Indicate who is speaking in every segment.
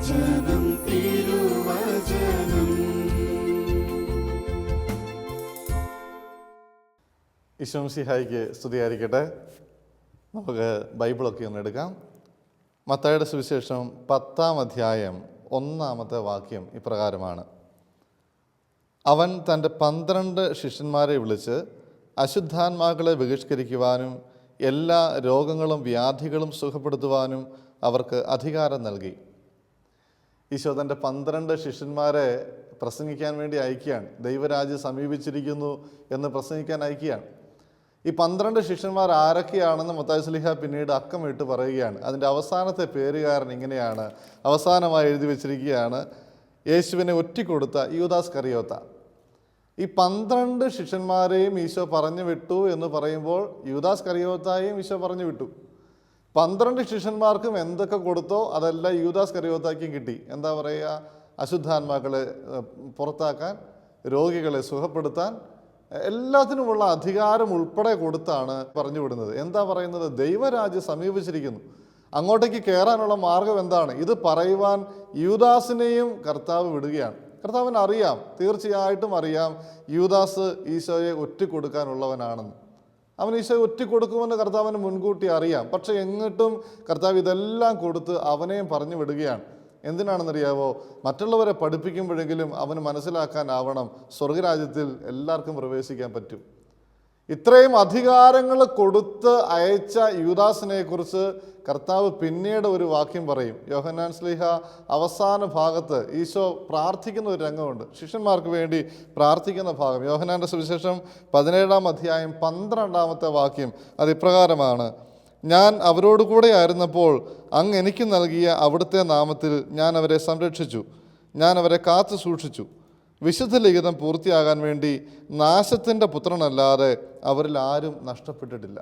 Speaker 1: തിരുവചനം തിരുവചനം.
Speaker 2: ഈശോമിശിഹായ്ക്ക് സ്തുതിയായിരിക്കട്ടെ. നമുക്ക് ബൈബിളൊക്കെ ഒന്ന് എടുക്കാം. മത്തായിയുടെ സുവിശേഷം 10-ാം അധ്യായം 1-ാമത്തെ വാക്യം ഇപ്രകാരമാണ്: അവൻ തൻ്റെ 12 ശിഷ്യന്മാരെ വിളിച്ച് അശുദ്ധാത്മാക്കളെ ബഹിഷ്കരിക്കുവാനും എല്ലാ രോഗങ്ങളും വ്യാധികളും സുഖപ്പെടുത്തുവാനും അവർക്ക് അധികാരം നൽകി. ഈശോ തൻ്റെ 12 ശിഷ്യന്മാരെ പ്രസംഗിക്കാൻ വേണ്ടി അയക്കുകയാണ്. ദൈവരാജ്യം സമീപിച്ചിരിക്കുന്നു എന്ന് പ്രസംഗിക്കാൻ അയക്കുകയാണ്. ഈ 12 ശിഷ്യന്മാർ ആരൊക്കെയാണെന്ന് മത്തായി ശ്ലീഹ പിന്നീട് അക്കമിട്ട് പറയുകയാണ്. അതിൻ്റെ അവസാനത്തെ പേരുകാരൻ ഇങ്ങനെയാണ്, അവസാനമായി എഴുതി വച്ചിരിക്കുകയാണ്: യേശുവിനെ ഒറ്റിക്കൊടുത്ത യൂദാസ് കറിയോത്ത. ഈ 12 ശിഷ്യന്മാരെയും ഈശോ പറഞ്ഞു വിട്ടു എന്ന് പറയുമ്പോൾ യൂദാസ് കറിയോത്തായെയും ഈശോ പറഞ്ഞു വിട്ടു. 12 ശിഷ്യന്മാർക്കും എന്തൊക്കെ കൊടുത്തോ അതെല്ലാം യൂദാസ് കറിയോത്തായ്ക്കും കിട്ടി. എന്താ പറയുക? അശുദ്ധാത്മാക്കളെ പുറത്താക്കാൻ, രോഗികളെ സുഖപ്പെടുത്താൻ, എല്ലാത്തിനുമുള്ള അധികാരം ഉൾപ്പെടെ കൊടുത്താണ് പറഞ്ഞു വിടുന്നത്. എന്താ പറയുന്നത്? ദൈവരാജ്യം സമീപിച്ചിരിക്കുന്നു, അങ്ങോട്ടേക്ക് കയറാനുള്ള മാർഗം എന്താണ്? ഇത് പറയുവാൻ യൂദാസിനെയും കർത്താവ് വിടുകയാണ്. കർത്താവിന് അറിയാം, തീർച്ചയായിട്ടും അറിയാം, യൂദാസ് ഈശോയെ ഒറ്റിക്കൊടുക്കാനുള്ളവനാണെന്ന്. അവൻ ഈശോയെ ഒറ്റിക്കൊടുക്കുമെന്ന് കർത്താവിന് മുൻകൂട്ടി അറിയാം. പക്ഷെ എന്നിട്ടും കർത്താവ് ഇതെല്ലാം കൊടുത്ത് അവനെയും പറഞ്ഞു വിടുകയാണ്. എന്തിനാണെന്നറിയാവോ? മറ്റുള്ളവരെ പഠിപ്പിക്കുമ്പോഴെങ്കിലും അവന് മനസ്സിലാക്കാനാവണം, സ്വർഗരാജ്യത്തിൽ എല്ലാവർക്കും പ്രവേശിക്കാൻ പറ്റും. ഇത്രയും അധികാരങ്ങൾ കൊടുത്ത് അയച്ച യൂദാസിനെ കുറിച്ച് കർത്താവ് പിന്നീട് ഒരു വാക്യം പറയും. യോഹന്നാൻ ശ്ലീഹ അവസാന ഭാഗത്ത് ഈശോ പ്രാർത്ഥിക്കുന്ന ഒരു രംഗമുണ്ട്, ശിഷ്യന്മാർക്ക് വേണ്ടി പ്രാർത്ഥിക്കുന്ന ഭാഗം. യോഹന്നാൻ്റെ സുവിശേഷം 17-ാം അധ്യായം 12-ാമത്തെ വാക്യം അത് ഇപ്രകാരമാണ്: ഞാൻ അവരോട് കൂടെ ആയിരുന്നപ്പോൾ അങ്ങ് എനിക്ക് നൽകിയ അവിടുത്തെ നാമത്തിൽ ഞാൻ അവരെ സംരക്ഷിച്ചു, ഞാൻ അവരെ കാത്തു സൂക്ഷിച്ചു. വിശുദ്ധ ലിഖിതം പൂർത്തിയാകാൻ വേണ്ടി നാശത്തിൻ്റെ പുത്രനല്ലാതെ അവരിൽ ആരും നഷ്ടപ്പെട്ടിട്ടില്ല.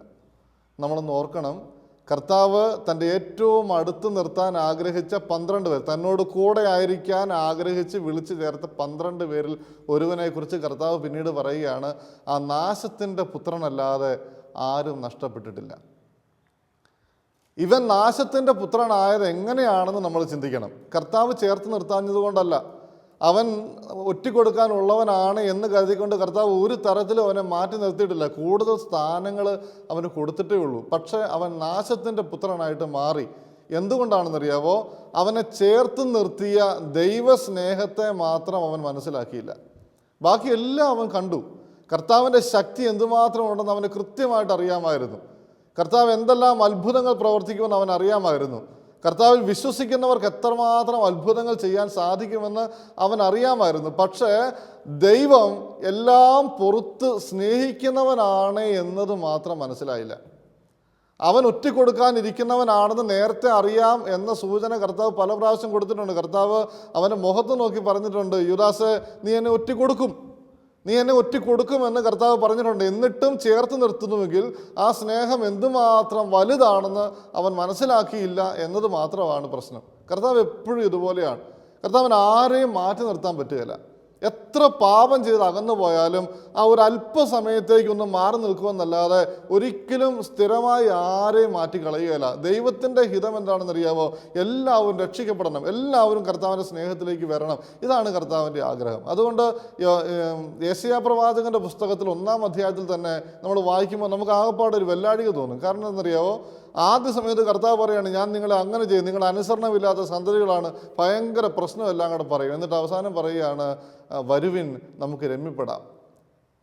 Speaker 2: നമ്മളൊന്ന് ഓർക്കണം, കർത്താവ് തൻ്റെ ഏറ്റവും അടുത്ത് നിർത്താൻ ആഗ്രഹിച്ച 12 പേർ, തന്നോട് കൂടെ ആയിരിക്കാൻ ആഗ്രഹിച്ച് വിളിച്ചു ചേർത്ത 12 പേരിൽ ഒരുവനെക്കുറിച്ച് കർത്താവ് പിന്നീട് പറയുകയാണ്: ആ നാശത്തിൻ്റെ പുത്രനല്ലാതെ ആരും നഷ്ടപ്പെട്ടിട്ടില്ല. ഇവൻ നാശത്തിൻ്റെ പുത്രനായത് എങ്ങനെയാണെന്ന് നമ്മൾ ചിന്തിക്കണം. കർത്താവ് ചേർത്ത് നിർത്താഞ്ഞത് കൊണ്ടല്ല, അവൻ ഒറ്റിക്കൊടുക്കാനുള്ളവനാണ് എന്ന് കരുതിക്കൊണ്ട് കർത്താവ് ഒരു തരത്തിലും അവനെ മാറ്റി നിർത്തിയിട്ടില്ല. കൂടുതൽ സ്ഥാനങ്ങൾ അവന് കൊടുത്തിട്ടേ ഉള്ളൂ. പക്ഷേ അവൻ നാശത്തിൻ്റെ പുത്രനായിട്ട് മാറി. എന്തുകൊണ്ടാണെന്നറിയാവോ? അവനെ ചേർത്ത് നിർത്തിയ ദൈവസ്നേഹത്തെ മാത്രം അവൻ മനസ്സിലാക്കിയില്ല. ബാക്കിയെല്ലാം അവൻ കണ്ടു. കർത്താവിൻ്റെ ശക്തി എന്തുമാത്രം ഉണ്ടെന്ന് അവന് കൃത്യമായിട്ട് അറിയാമായിരുന്നു. കർത്താവ് എന്തെല്ലാം അത്ഭുതങ്ങൾ പ്രവർത്തിക്കുമെന്ന് അവൻ അറിയാമായിരുന്നു. കർത്താവിൽ വിശ്വസിക്കുന്നവർക്ക് എത്രമാത്രം അത്ഭുതങ്ങൾ ചെയ്യാൻ സാധിക്കുമെന്ന് അവൻ അറിയാമായിരുന്നു. പക്ഷേ ദൈവം എല്ലാം പുറത്ത് സ്നേഹിക്കുന്നവനാണ് എന്നത് മാത്രം മനസ്സിലായില്ല. അവൻ ഒറ്റിക്കൊടുക്കാനിരിക്കുന്നവനാണെന്ന് നേരത്തെ അറിയാം എന്ന സൂചന കർത്താവ് പല പ്രാവശ്യം കൊടുത്തിട്ടുണ്ട്. കർത്താവ് അവൻ്റെ മുഖത്ത് നോക്കി പറഞ്ഞിട്ടുണ്ട്: യൂദാസേ, നീ എന്നെ ഒറ്റിക്കൊടുക്കും, നീ എന്നെ ഒറ്റിക്കൊടുക്കുമെന്ന് കർത്താവ് പറഞ്ഞിട്ടുണ്ട്. എന്നിട്ടും ചേർത്ത് നിർത്തുന്നുവെങ്കിൽ ആ സ്നേഹം എന്തുമാത്രം വലുതാണെന്ന് അവൻ മനസ്സിലാക്കിയില്ല എന്നത് മാത്രമാണ് പ്രശ്നം. കർത്താവ് എപ്പോഴും ഇതുപോലെയാണ്. കർത്താവിന് ആരെയും മാറ്റി നിർത്താൻ പറ്റുകയില്ല. എത്ര പാപം ചെയ്ത് അകന്നു പോയാലും ആ ഒരു അല്പസമയത്തേക്കൊന്നും മാറി നിൽക്കുമെന്നല്ലാതെ ഒരിക്കലും സ്ഥിരമായി ആരെയും മാറ്റി കളയുകയില്ല. ദൈവത്തിൻ്റെ ഹിതം എന്താണെന്നറിയാമോ? എല്ലാവരും രക്ഷിക്കപ്പെടണം, എല്ലാവരും കർത്താവിൻ്റെ സ്നേഹത്തിലേക്ക് വരണം. ഇതാണ് കർത്താവിൻ്റെ ആഗ്രഹം. അതുകൊണ്ട് യെശയ്യാ പ്രവാചകൻ്റെ പുസ്തകത്തിൽ 1-ാം അധ്യായത്തിൽ തന്നെ നമ്മൾ വായിക്കുമ്പോൾ നമുക്ക് ആകെപ്പാട് ഒരു വെല്ലാഴിക തോന്നും. കാരണം എന്താണെന്നറിയാമോ? ആദ്യ സമയത്ത് കർത്താവ് പറയാണ്: ഞാൻ നിങ്ങളെ അങ്ങനെ ചെയ്യും, നിങ്ങൾ അനുസരണമില്ലാത്ത സന്തതികളാണ്, ഭയങ്കര പ്രശ്നമെല്ലാം കൂടെ പറയും. എന്നിട്ട് അവസാനം പറയുകയാണ്: വരുവിൻ, നമുക്ക് രമ്യപ്പെടാം.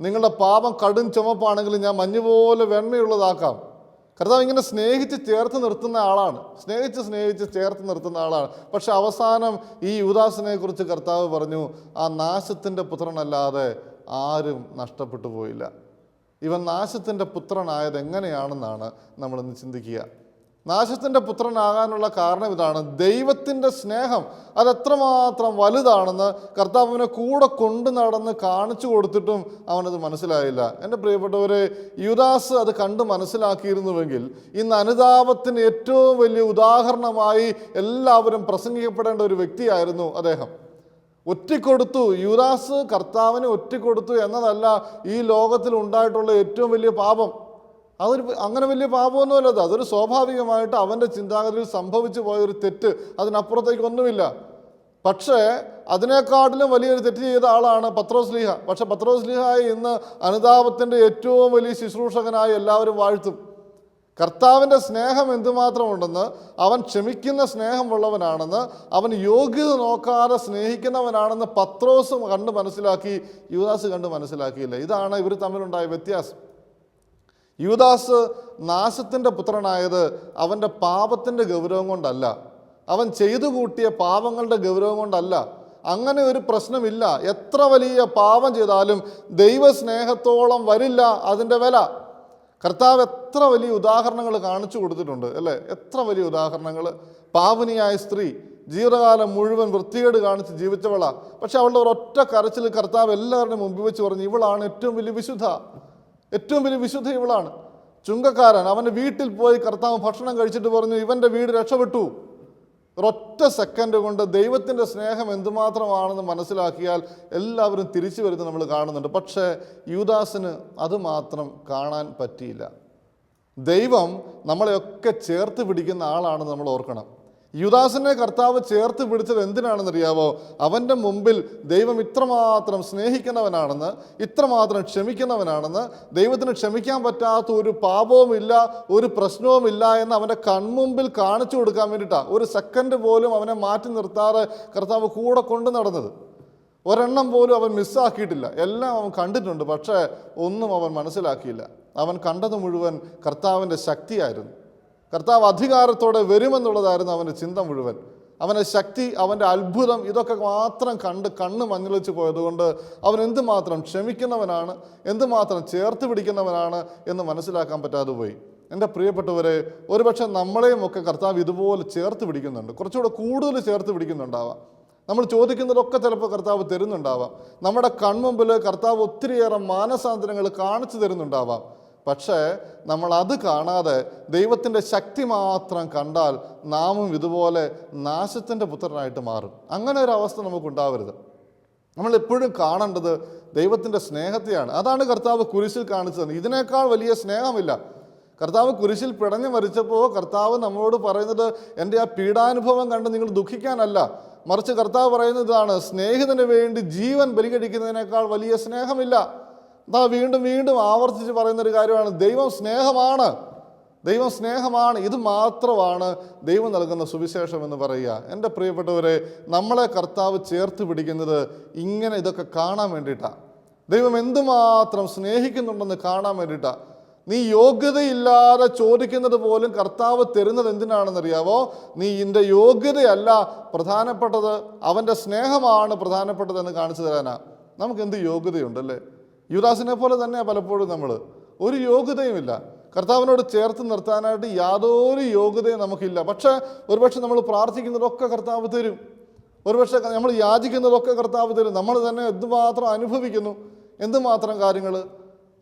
Speaker 2: നിങ്ങളുടെ പാപം കടും ചുമപ്പാണെങ്കിലും ഞാൻ മഞ്ഞുപോലെ വെണ്മയുള്ളതാക്കാം. കർത്താവ് ഇങ്ങനെ സ്നേഹിച്ച് ചേർത്ത് നിർത്തുന്ന ആളാണ്, സ്നേഹിച്ച് ചേർത്ത് നിർത്തുന്ന ആളാണ്. പക്ഷെ അവസാനം ഈ യൂദാസിനെ കുറിച്ച് കർത്താവ് പറഞ്ഞു: ആ നാശത്തിൻ്റെ പുത്രനല്ലാതെ ആരും നഷ്ടപ്പെട്ടു പോയില്ല. ഇവൻ നാശത്തിൻ്റെ പുത്രനായത് എങ്ങനെയാണെന്നാണ് നമ്മളിന്ന് ചിന്തിക്കുക. നാശത്തിൻ്റെ പുത്രനാകാനുള്ള കാരണം ഇതാണ്: ദൈവത്തിൻ്റെ സ്നേഹം അതെത്രമാത്രം വലുതാണെന്ന് കർത്താവിനെ കൂടെ കൊണ്ടു നടന്ന് കാണിച്ചു കൊടുത്തിട്ടും അവനത് മനസ്സിലായില്ല. എൻ്റെ പ്രിയപ്പെട്ടവരെ, യൂദാസ് അത് കണ്ട് മനസ്സിലാക്കിയിരുന്നുവെങ്കിൽ ഇന്ന് അനുതാപത്തിന് ഏറ്റവും വലിയ ഉദാഹരണമായി എല്ലാവരും പ്രസംഗിക്കപ്പെടേണ്ട ഒരു വ്യക്തിയായിരുന്നു അദ്ദേഹം. ഒറ്റിക്കൊടുത്തു, യൂദാസ് കർത്താവിനെ ഒറ്റിക്കൊടുത്തു എന്നതല്ല ഈ ലോകത്തിൽ ഉണ്ടായിട്ടുള്ള ഏറ്റവും വലിയ പാപം. അങ്ങനെ വലിയ പാപമൊന്നുമല്ല, അതൊരു സ്വാഭാവികമായിട്ട് അവൻ്റെ ചിന്താഗതിയിൽ സംഭവിച്ചു പോയൊരു തെറ്റ്, അതിനപ്പുറത്തേക്കൊന്നുമില്ല. പക്ഷേ അതിനേക്കാട്ടിലും വലിയൊരു തെറ്റ് ചെയ്ത ആളാണ് പത്രോസ്ലീഹ. പക്ഷെ പത്രോസ്ലീഹായെ ഇന്ന് അനുതാപത്തിൻ്റെ ഏറ്റവും വലിയ ശുശ്രൂഷകനായി എല്ലാവരും വാഴ്ത്തും. കർത്താവിൻ്റെ സ്നേഹം എന്തുമാത്രമുണ്ടെന്ന്, അവൻ ക്ഷമിക്കുന്ന സ്നേഹമുള്ളവനാണെന്ന്, അവൻ യോഗ്യത നോക്കാതെ സ്നേഹിക്കുന്നവനാണെന്ന് പത്രോസ് കണ്ട് മനസ്സിലാക്കി, യൂദാസ് കണ്ട് മനസ്സിലാക്കിയില്ല. ഇതാണ് ഇവർ തമ്മിലുണ്ടായ വ്യത്യാസം. യൂദാസ് നാശത്തിൻ്റെ പുത്രനായത് അവൻ്റെ പാപത്തിൻ്റെ ഗൗരവം കൊണ്ടല്ല, അവൻ ചെയ്തു കൂട്ടിയ പാപങ്ങളുടെ ഗൗരവം കൊണ്ടല്ല. അങ്ങനെ ഒരു പ്രശ്നമില്ല. എത്ര വലിയ പാപം ചെയ്താലും ദൈവസ്നേഹത്തോളം വരില്ല അതിൻ്റെ വില. കർത്താവ് എത്ര വലിയ ഉദാഹരണങ്ങൾ കാണിച്ചു കൊടുത്തിട്ടുണ്ട് അല്ലേ? എത്ര വലിയ ഉദാഹരണങ്ങൾ. പാവനിയായ സ്ത്രീ ജീവിതകാലം മുഴുവൻ വൃത്തികേട് കാണിച്ച് ജീവിച്ചവളാ. പക്ഷെ അവളുടെ ഒരൊറ്റ കരച്ചിൽ കർത്താവ് എല്ലാവരുടെയും മുമ്പിൽ വെച്ച് പറഞ്ഞു, ഇവളാണ് ഏറ്റവും വലിയ വിശുദ്ധ, ഏറ്റവും വലിയ വിശുദ്ധ ഇവളാണ്. ചുങ്കക്കാരൻ അവൻ്റെ വീട്ടിൽ പോയി കർത്താവ് ഭക്ഷണം കഴിച്ചിട്ട് പറഞ്ഞു, ഇവൻ്റെ വീട് രക്ഷപ്പെട്ടു. ഒരൊറ്റ സെക്കൻഡ് കൊണ്ട് ദൈവത്തിൻ്റെ സ്നേഹം എന്തുമാത്രമാണെന്ന് മനസ്സിലാക്കിയാൽ എല്ലാവരും തിരിച്ചു വരുന്നത് നമ്മൾ കാണുന്നുണ്ട്. പക്ഷേ യൂദാസിന് അതുമാത്രം കാണാൻ പറ്റിയില്ല. ദൈവം നമ്മളെയൊക്കെ ചേർത്ത് പിടിക്കുന്ന ആളാണെന്ന് നമ്മൾ ഓർക്കണം. യൂദാസിനെ കർത്താവ് ചേർത്ത് പിടിച്ചത് എന്തിനാണെന്നറിയാവോ? അവൻ്റെ മുമ്പിൽ ദൈവം ഇത്രമാത്രം സ്നേഹിക്കുന്നവനാണെന്ന്, ഇത്രമാത്രം ക്ഷമിക്കുന്നവനാണെന്ന്, ദൈവത്തിന് ക്ഷമിക്കാൻ പറ്റാത്ത ഒരു പാപവുമില്ല, ഒരു പ്രശ്നവുമില്ല എന്ന് അവൻ്റെ കൺമുമ്പിൽ കാണിച്ചു കൊടുക്കാൻ വേണ്ടിയിട്ടാണ്. ഒരു സെക്കൻഡ് പോലും അവനെ മാറ്റി നിർത്താതെ കർത്താവ് കൂടെ കൊണ്ടു നടന്നത്. ഒരെണ്ണം പോലും അവൻ മിസ്സാക്കിയിട്ടില്ല. എല്ലാം അവൻ കണ്ടിട്ടുണ്ട്. പക്ഷേ ഒന്നും അവൻ മനസ്സിലാക്കിയില്ല. അവൻ കണ്ടത് മുഴുവൻ കർത്താവിൻ്റെ ശക്തിയായിരുന്നു. കർത്താവ് അധികാരത്തോടെ വരുമെന്നുള്ളതായിരുന്നു അവൻ്റെ ചിന്ത മുഴുവൻ. അവൻ്റെ ശക്തി, അവൻ്റെ അത്ഭുതം, ഇതൊക്കെ മാത്രം കണ്ട് കണ്ണ് മഞ്ഞളിച്ച് പോയതുകൊണ്ട് അവൻ എന്തുമാത്രം ക്ഷമിക്കുന്നവനാണ്, എന്തുമാത്രം ചേർത്ത് പിടിക്കുന്നവനാണ് എന്ന് മനസ്സിലാക്കാൻ പറ്റാതെ പോയി. എൻ്റെ പ്രിയപ്പെട്ടവരെ, ഒരുപക്ഷെ നമ്മളെയും ഒക്കെ കർത്താവ് ഇതുപോലെ ചേർത്ത് പിടിക്കുന്നുണ്ട്. കുറച്ചുകൂടെ കൂടുതൽ ചേർത്ത് പിടിക്കുന്നുണ്ടാവാം. നമ്മൾ ചോദിക്കുന്നതൊക്കെ ചിലപ്പോൾ കർത്താവ് തരുന്നുണ്ടാവാം. നമ്മുടെ കൺമുമ്പിൽ കർത്താവ് ഒത്തിരിയേറെ മാനസാന്തരങ്ങൾ കാണിച്ചു തരുന്നുണ്ടാവാം. പക്ഷേ നമ്മൾ അത് കാണാതെ ദൈവത്തിൻ്റെ ശക്തി മാത്രം കണ്ടാൽ നാമും ഇതുപോലെ നാശത്തിൻ്റെ പുത്രനായിട്ട് മാറും. അങ്ങനെ ഒരു അവസ്ഥ നമുക്കുണ്ടാവരുത്. നമ്മൾ എപ്പോഴും കാണേണ്ടത് ദൈവത്തിൻ്റെ സ്നേഹത്തെയാണ്. അതാണ് കർത്താവ് കുരിശിൽ കാണിച്ചത്. ഇതിനേക്കാൾ വലിയ സ്നേഹമില്ല. കർത്താവ് കുരിശിൽ പിടഞ്ഞു മരിച്ചപ്പോൾ കർത്താവ് നമ്മളോട് പറയുന്നത് എൻ്റെ ആ പീഡാനുഭവം കണ്ട് നിങ്ങൾ ദുഃഖിക്കാനല്ല, മറിച്ച് കർത്താവ് പറയുന്നത് ഇതാണ്, സ്നേഹിതന് വേണ്ടി ജീവൻ ബലികഴിക്കുന്നതിനേക്കാൾ വലിയ സ്നേഹമില്ല. അതാ വീണ്ടും വീണ്ടും ആവർത്തിച്ച് പറയുന്നൊരു കാര്യമാണ്, ദൈവം സ്നേഹമാണ്, ദൈവം സ്നേഹമാണ്. ഇത് മാത്രമാണ് ദൈവം നൽകുന്ന സുവിശേഷം എന്ന് പറയുക. എൻ്റെ പ്രിയപ്പെട്ടവരെ, നമ്മളെ കർത്താവ് ചേർത്ത് പിടിക്കുന്നത് ഇങ്ങനെ ഇതൊക്കെ കാണാൻ വേണ്ടിയിട്ടാണ്. ദൈവം എന്തുമാത്രം സ്നേഹിക്കുന്നുണ്ടെന്ന് കാണാൻ വേണ്ടിയിട്ടാണ്. നീ യോഗ്യതയില്ലാതെ ചോദിക്കുന്നത് പോലും കർത്താവ് തരുന്നത് എന്തിനാണെന്നറിയാവോ? നീ ഇതിൻ്റെ യോഗ്യതയല്ല പ്രധാനപ്പെട്ടത്, അവൻ്റെ സ്നേഹമാണ് പ്രധാനപ്പെട്ടതെന്ന് കാണിച്ചു തരാനാ. നമുക്ക് എന്ത് യോഗ്യതയുണ്ടല്ലേ? യൂദാസിനെ പോലെ തന്നെ പലപ്പോഴും നമ്മൾ ഒരു യോഗ്യതയുമില്ല. കർത്താവിനോട് ചേർത്ത് നിർത്താനായിട്ട് യാതൊരു യോഗ്യതയും നമുക്കില്ല. പക്ഷേ ഒരുപക്ഷെ നമ്മൾ പ്രാർത്ഥിക്കുന്നതൊക്കെ കർത്താവ് തരും, ഒരുപക്ഷെ നമ്മൾ യാചിക്കുന്നതൊക്കെ കർത്താവ് തരും. നമ്മൾ തന്നെ എന്തുമാത്രം അനുഭവിക്കുന്നു, എന്തുമാത്രം കാര്യങ്ങൾ.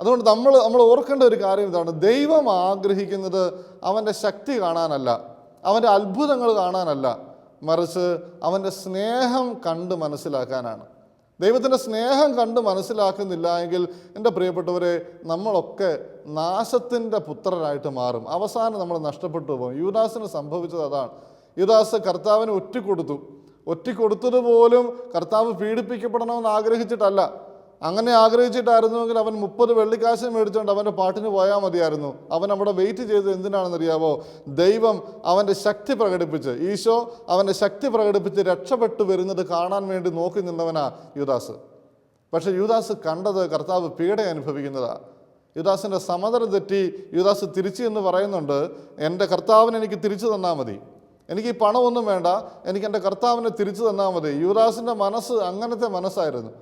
Speaker 2: അതുകൊണ്ട് നമ്മൾ ഓർക്കേണ്ട ഒരു കാര്യം ഇതാണ്, ദൈവം ആഗ്രഹിക്കുന്നത് അവൻ്റെ ശക്തി കാണാനല്ല, അവൻ്റെ അത്ഭുതങ്ങൾ കാണാനല്ല, മറിച്ച് അവൻ്റെ സ്നേഹം കണ്ട് മനസ്സിലാക്കാനാണ്. ദൈവത്തിൻ്റെ സ്നേഹം കണ്ട് മനസ്സിലാക്കുന്നില്ല എങ്കിൽ എൻ്റെ പ്രിയപ്പെട്ടവരെ, നമ്മളൊക്കെ നാശത്തിൻ്റെ പുത്രരായിട്ട് മാറും. അവസാനം നമ്മൾ നഷ്ടപ്പെട്ടു പോകും. യൂദാസിന് സംഭവിച്ചത് അതാണ്. യൂദാസ് കർത്താവിന് ഒറ്റിക്കൊടുത്തതുപോലും കർത്താവ് പീഡിപ്പിക്കപ്പെടണമെന്ന് ആഗ്രഹിച്ചിട്ടല്ല. അങ്ങനെ ആഗ്രഹിച്ചിട്ടായിരുന്നുവെങ്കിൽ അവൻ 30 വെള്ളിക്കാശ് മേടിച്ചുകൊണ്ട് അവൻ്റെ പാട്ടിന് പോയാൽ മതിയായിരുന്നു. അവൻ അവിടെ വെയിറ്റ് ചെയ്തത് എന്തിനാണെന്നറിയാവോ? ദൈവം അവൻ്റെ ശക്തി പ്രകടിപ്പിച്ച്, ഈശോ അവൻ്റെ ശക്തി പ്രകടിപ്പിച്ച് രക്ഷപ്പെട്ടു വരുന്നത് കാണാൻ വേണ്ടി നോക്കി നിന്നവനാ യൂദാസ്. പക്ഷെ യൂദാസ് കണ്ടത് കർത്താവ് പീഡ അനുഭവിക്കുന്നതാണ്. യൂദാസിൻ്റെ സമതരം തെറ്റി യൂദാസ് തിരിച്ചു എന്ന് പറയുന്നുണ്ട്, എൻ്റെ കർത്താവിനെ എനിക്ക് തിരിച്ചു തന്നാൽ മതി, എനിക്ക് ഈ പണമൊന്നും വേണ്ട, എനിക്ക് എൻ്റെ കർത്താവിനെ തിരിച്ചു തന്നാൽ മതി. യൂദാസിൻ്റെ മനസ്സ് അങ്ങനത്തെ മനസ്സായിരുന്നു.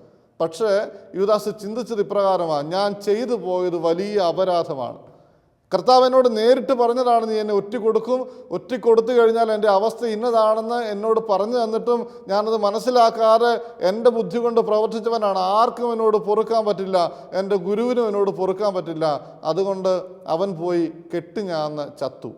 Speaker 2: പക്ഷേ യൂദാസ് ചിന്തിച്ചത് ഇപ്രകാരമാണ്, ഞാൻ ചെയ്തു പോയത് വലിയ അപരാധമാണ്. കർത്താവ് എന്നോട് നേരിട്ട് പറഞ്ഞതാണ്, നീ എന്നെ ഒറ്റിക്കൊടുത്തു കഴിഞ്ഞാൽ എൻ്റെ അവസ്ഥ ഇന്നതാണെന്ന് എന്നോട് പറഞ്ഞു തന്നിട്ടും ഞാനത് മനസ്സിലാക്കാതെ എൻ്റെ ബുദ്ധി കൊണ്ട് പ്രവർത്തിച്ചവനാണ്. ആർക്കും എന്നോട് പൊറുക്കാൻ പറ്റില്ല, എൻ്റെ ഗുരുവിനും എന്നോട് പൊറുക്കാൻ പറ്റില്ല. അതുകൊണ്ട് അവൻ പോയി കെട്ടിഞ്ഞാന്ന് ചത്തു.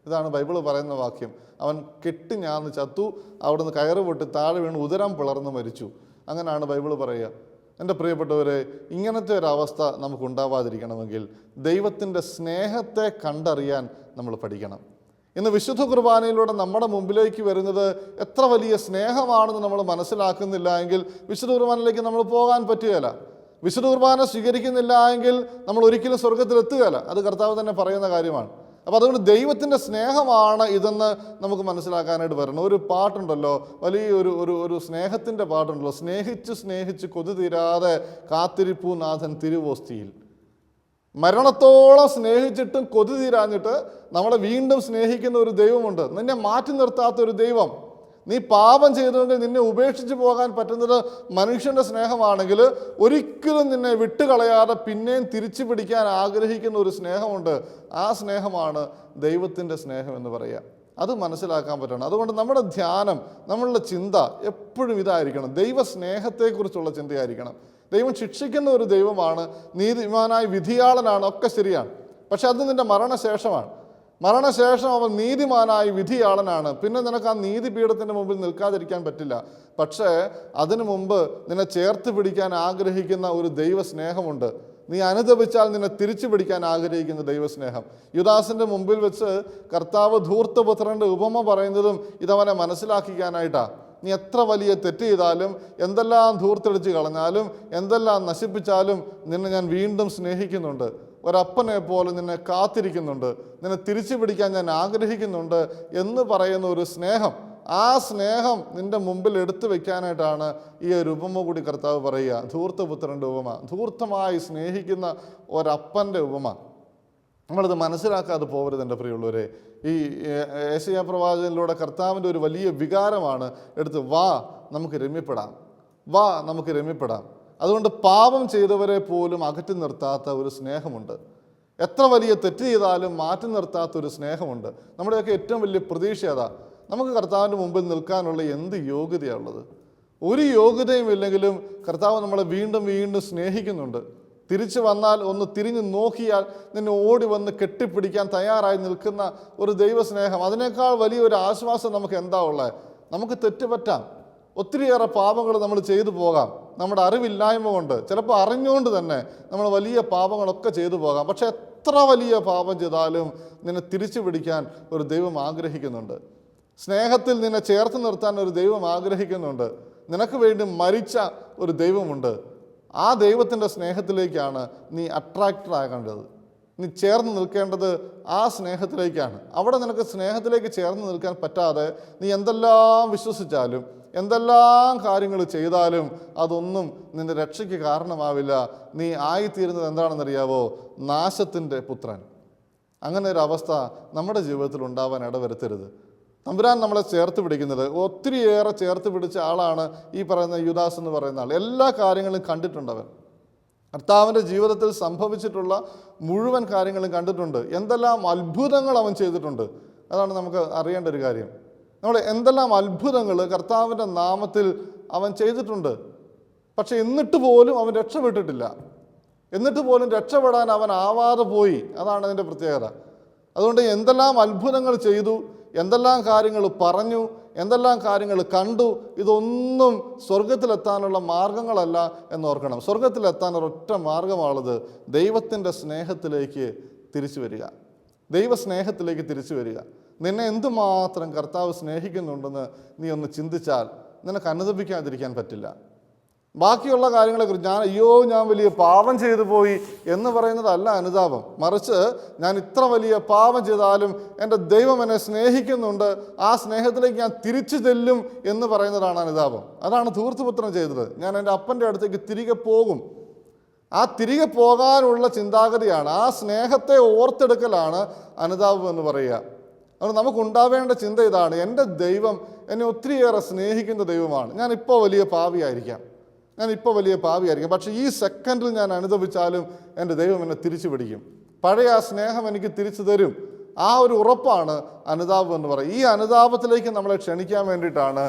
Speaker 2: ഇതാണ് ബൈബിൾ പറയുന്ന വാക്യം. അവൻ കെട്ടിഞ്ഞാന്ന് ചത്തു, അവിടുന്ന് കയറ് പൊട്ടി താഴെ വീണ് ഉദരം പിളർന്ന് മരിച്ചു. അങ്ങനെയാണ് ബൈബിൾ പറയുക. എൻ്റെ പ്രിയപ്പെട്ടവരെ, ഇങ്ങനത്തെ ഒരവസ്ഥ നമുക്കുണ്ടാവാതിരിക്കണമെങ്കിൽ ദൈവത്തിൻ്റെ സ്നേഹത്തെ കണ്ടറിയാൻ നമ്മൾ പഠിക്കണം. ഇന്ന് വിശുദ്ധ കുർബാനയിലൂടെ നമ്മുടെ മുമ്പിലേക്ക് വരുന്നത് എത്ര വലിയ സ്നേഹമാണെന്ന് നമ്മൾ മനസ്സിലാക്കുന്നില്ല എങ്കിൽ വിശുദ്ധ കുർബാനയിലേക്ക് നമ്മൾ പോകാൻ പറ്റുകയില്ല. വിശുദ്ധ കുർബാന സ്വീകരിക്കുന്നില്ല എങ്കിൽ നമ്മൾ ഒരിക്കലും സ്വർഗത്തിൽ എത്തുകയില്ല. അത് കർത്താവ് തന്നെ പറയുന്ന കാര്യമാണ്. അപ്പോൾ അതുകൊണ്ട് ദൈവത്തിൻ്റെ സ്നേഹമാണ് ഇതെന്ന് നമുക്ക് മനസ്സിലാക്കാനായിട്ട് വരണം. ഒരു പാട്ടുണ്ടല്ലോ, വലിയൊരു ഒരു ഒരു സ്നേഹത്തിൻ്റെ പാട്ടുണ്ടല്ലോ, സ്നേഹിച്ച് സ്നേഹിച്ച് കൊതി തീരാതെ കാത്തിരിപ്പു നാഥൻ തിരുവോസ്തിയിൽ. മരണത്തോളം സ്നേഹിച്ചിട്ടും കൊതി തീരാഞ്ഞിട്ട് നമ്മളെ വീണ്ടും സ്നേഹിക്കുന്ന ഒരു ദൈവമുണ്ട്. നിന്നെ മാറ്റി നിർത്താത്ത ഒരു ദൈവം. നീ പാപം ചെയ്തുവെങ്കിൽ നിന്നെ ഉപേക്ഷിച്ച് പോകാൻ പറ്റുന്നത് മനുഷ്യൻ്റെ സ്നേഹമാണെങ്കിൽ ഒരിക്കലും നിന്നെ വിട്ടുകളയാതെ പിന്നെയും തിരിച്ചു പിടിക്കാൻ ആഗ്രഹിക്കുന്ന ഒരു സ്നേഹമുണ്ട്. ആ സ്നേഹമാണ് ദൈവത്തിൻ്റെ സ്നേഹം എന്ന് പറയുക. അത് മനസ്സിലാക്കാൻ പറ്റണം. അതുകൊണ്ട് നമ്മുടെ ധ്യാനം, നമ്മളുടെ ചിന്ത എപ്പോഴും ഇതായിരിക്കണം, ദൈവസ്നേഹത്തെക്കുറിച്ചുള്ള ചിന്തയായിരിക്കണം. ദൈവം ശിക്ഷിക്കുന്ന ഒരു ദൈവമാണ്, നീതിമാനായ വിധിയാളനാണ്, ഒക്കെ ശരിയാണ്. പക്ഷെ അത് നിൻ്റെ മരണശേഷമാണ്. മരണശേഷം അവൻ നീതിമാനായി വിധിയാളനാണ്. പിന്നെ നിനക്ക് ആ നീതിപീഠത്തിൻ്റെ മുമ്പിൽ നിൽക്കാതിരിക്കാൻ പറ്റില്ല. പക്ഷേ അതിനു മുമ്പ് നിന്നെ ചേർത്ത് പിടിക്കാൻ ആഗ്രഹിക്കുന്ന ഒരു ദൈവസ്നേഹമുണ്ട്. നീ അനുദപിച്ചാൽ നിന്നെ തിരിച്ചു പിടിക്കാൻ ആഗ്രഹിക്കുന്ന ദൈവസ്നേഹം. യുദാസിൻ്റെ മുമ്പിൽ വെച്ച് കർത്താവ് ധൂർത്തപുത്രൻ്റെ ഉപമ പറയുന്നതും ഇതവനെ മനസ്സിലാക്കിക്കാനായിട്ടാണ്. നീ എത്ര വലിയ തെറ്റ് ചെയ്താലും, എന്തെല്ലാം ധൂർത്തടിച്ച് കളഞ്ഞാലും, എന്തെല്ലാം നശിപ്പിച്ചാലും നിന്നെ ഞാൻ വീണ്ടും സ്നേഹിക്കുന്നുണ്ട്. ഒരപ്പനെ പോലെ നിന്നെ കാത്തിരിക്കുന്നുണ്ട്, നിന്നെ തിരിച്ചു പിടിക്കാൻ ഞാൻ ആഗ്രഹിക്കുന്നുണ്ട് എന്ന് പറയുന്ന ഒരു സ്നേഹം. ആ സ്നേഹം നിൻ്റെ മുമ്പിൽ എടുത്തു വെക്കാനായിട്ടാണ് ഈ ഒരു ഉപമ കൂടി കർത്താവ് പറയുക. ധൂർത്തപുത്രൻ്റെ ഉപമ, ധൂർത്തമായി സ്നേഹിക്കുന്ന ഒരപ്പൻ്റെ ഉപമ. നമ്മളിത് മനസ്സിലാക്കാതെ പോകരുത് എൻ്റെ പ്രിയമുള്ളവരെ. ഈ യെശയ്യാ പ്രവാചകനിലൂടെ കർത്താവിൻ്റെ ഒരു വലിയ വികാരമാണ് എടുത്ത് വാ നമുക്ക് രമ്യപ്പെടാം, വാ നമുക്ക് രമ്യപ്പെടാം. അതുകൊണ്ട് പാപം ചെയ്തവരെ പോലും അകറ്റി നിർത്താത്ത ഒരു സ്നേഹമുണ്ട്. എത്ര വലിയ തെറ്റ് ചെയ്താലും മാറ്റി നിർത്താത്ത ഒരു സ്നേഹമുണ്ട്. നമ്മുടെയൊക്കെ ഏറ്റവും വലിയ പ്രതീക്ഷ അതാ. നമുക്ക് കർത്താവിൻ്റെ മുമ്പിൽ നിൽക്കാനുള്ള എന്ത് യോഗ്യതയുള്ളത്? ഒരു യോഗ്യതയും ഇല്ലെങ്കിലും കർത്താവ് നമ്മളെ വീണ്ടും വീണ്ടും സ്നേഹിക്കുന്നുണ്ട്. തിരിച്ചു വന്നാൽ ഒന്ന് തിരിഞ്ഞു നോക്കിയാൽ നിന്നെ ഓടി വന്ന് കെട്ടിപ്പിടിക്കാൻ തയ്യാറായി നിൽക്കുന്ന ഒരു ദൈവസ്നേഹം. അതിനേക്കാൾ വലിയൊരു ആശ്വാസം നമുക്ക് എന്താ ഉള്ളത്? നമുക്ക് തെറ്റുപറ്റാം, ഒത്തിരിയേറെ പാപങ്ങൾ നമ്മൾ ചെയ്തു പോകാം, നമ്മുടെ അറിവില്ലായ്മ കൊണ്ട്, ചിലപ്പോൾ അറിഞ്ഞുകൊണ്ട് തന്നെ നമ്മൾ വലിയ പാപങ്ങളൊക്കെ ചെയ്തു പോകാം. പക്ഷെ എത്ര വലിയ പാപം ചെയ്താലും നിന്നെ തിരിച്ചു പിടിക്കാൻ ഒരു ദൈവം ആഗ്രഹിക്കുന്നുണ്ട്. സ്നേഹത്തിൽ നിന്നെ ചേർത്ത് നിർത്താൻ ഒരു ദൈവം ആഗ്രഹിക്കുന്നുണ്ട്. നിനക്ക് വേണ്ടി മരിച്ച ഒരു ദൈവമുണ്ട്. ആ ദൈവത്തിൻ്റെ സ്നേഹത്തിലേക്കാണ് നീ അട്രാക്റ്റഡ് ആകേണ്ടത്. നീ ചേർന്ന് നിൽക്കേണ്ടത് ആ സ്നേഹത്തിലേക്കാണ്. അവിടെ നിനക്ക് സ്നേഹത്തിലേക്ക് ചേർന്ന് നിൽക്കാൻ പറ്റാതെ നീ എന്തെല്ലാം വിശ്വസിച്ചാലും, എന്തെല്ലാം കാര്യങ്ങൾ ചെയ്താലും അതൊന്നും നിന്റെ രക്ഷയ്ക്ക് കാരണമാവില്ല. നീ ആയിത്തീരുന്നത് എന്താണെന്നറിയാവോ? നാശത്തിൻ്റെ പുത്രൻ. അങ്ങനെ ഒരു അവസ്ഥ നമ്മുടെ ജീവിതത്തിൽ ഉണ്ടാവാൻ ഇടവരുത്തരുത്. തമ്പുരാൻ നമ്മളെ ചേർത്ത് പിടിക്കുന്നത്, ഒത്തിരിയേറെ ചേർത്ത് പിടിച്ച ആളാണ് ഈ പറയുന്ന യുദാസ് എന്ന് പറയുന്ന ആൾ. എല്ലാ കാര്യങ്ങളും കണ്ടിട്ടുണ്ടവൻ. കർത്താവിൻ്റെ ജീവിതത്തിൽ സംഭവിച്ചിട്ടുള്ള മുഴുവൻ കാര്യങ്ങളും കണ്ടിട്ടുണ്ട്. എന്തെല്ലാം അത്ഭുതങ്ങൾ അവൻ ചെയ്തിട്ടുണ്ട്. അതാണ് നമുക്ക് അറിയേണ്ട ഒരു കാര്യം. നമ്മൾ എന്തെല്ലാം അത്ഭുതങ്ങൾ കർത്താവിൻ്റെ നാമത്തിൽ അവൻ ചെയ്തിട്ടുണ്ട്. പക്ഷെ എന്നിട്ട് പോലും അവൻ രക്ഷപ്പെട്ടിട്ടില്ല. എന്നിട്ട് പോലും രക്ഷപ്പെടാൻ അവൻ ആവാതെ പോയി. അതാണ് അതിൻ്റെ പ്രത്യേകത. അതുകൊണ്ട് എന്തെല്ലാം അത്ഭുതങ്ങൾ ചെയ്തു, എന്തെല്ലാം കാര്യങ്ങൾ പറഞ്ഞു, എന്തെല്ലാം കാര്യങ്ങൾ കണ്ടു, ഇതൊന്നും സ്വർഗത്തിലെത്താനുള്ള മാർഗങ്ങളല്ല എന്നോർക്കണം. സ്വർഗത്തിലെത്താൻ ഒരൊറ്റ മാർഗമാണുള്ളത്, ദൈവത്തിൻ്റെ സ്നേഹത്തിലേക്ക് തിരിച്ചു വരിക, ദൈവസ്നേഹത്തിലേക്ക് തിരിച്ചു വരിക. നിന്നെ എന്തുമാത്രം കർത്താവ് സ്നേഹിക്കുന്നുണ്ടെന്ന് നീ ഒന്ന് ചിന്തിച്ചാൽ നിനക്ക് അനുദപിക്കാതിരിക്കാൻ പറ്റില്ല. ബാക്കിയുള്ള കാര്യങ്ങളെക്കുറിച്ച് ഞാൻ വലിയ പാപം ചെയ്തു പോയി എന്ന് പറയുന്നതല്ല അനുതാപം. മറിച്ച് ഞാൻ ഇത്ര വലിയ പാപം ചെയ്താലും എൻ്റെ ദൈവം എന്നെ സ്നേഹിക്കുന്നുണ്ട്, ആ സ്നേഹത്തിലേക്ക് ഞാൻ തിരിച്ചു ചെല്ലും എന്ന് പറയുന്നതാണ് അനുതാപം. അതാണ് ധൂർത്തപുത്രൻ ചെയ്തത്. ഞാൻ എൻ്റെ അപ്പൻ്റെ അടുത്തേക്ക് തിരികെ പോകും. ആ തിരികെ പോകാനുള്ള ചിന്താഗതിയാണ്, ആ സ്നേഹത്തെ ഓർത്തെടുക്കലാണ് അനുതാപം എന്ന് പറയുക. അതുകൊണ്ട് നമുക്കുണ്ടാവേണ്ട ചിന്ത ഇതാണ്: എൻ്റെ ദൈവം എന്നെ ഒത്തിരിയേറെ സ്നേഹിക്കുന്ന ദൈവമാണ്. ഞാനിപ്പോൾ വലിയ പാപിയായിരിക്കാം, പക്ഷേ ഈ സെക്കൻഡിൽ ഞാൻ അനുദപിച്ചാലും എൻ്റെ ദൈവം എന്നെ തിരിച്ചു പിടിക്കും. പഴയ ആ സ്നേഹം എനിക്ക് തിരിച്ചു തരും. ആ ഒരു ഉറപ്പാണ് അനുതാപം എന്ന് പറയുന്നത്. ഈ അനുതാപത്തിലേക്ക് നമ്മളെ ക്ഷണിക്കാൻ വേണ്ടിയിട്ടാണ്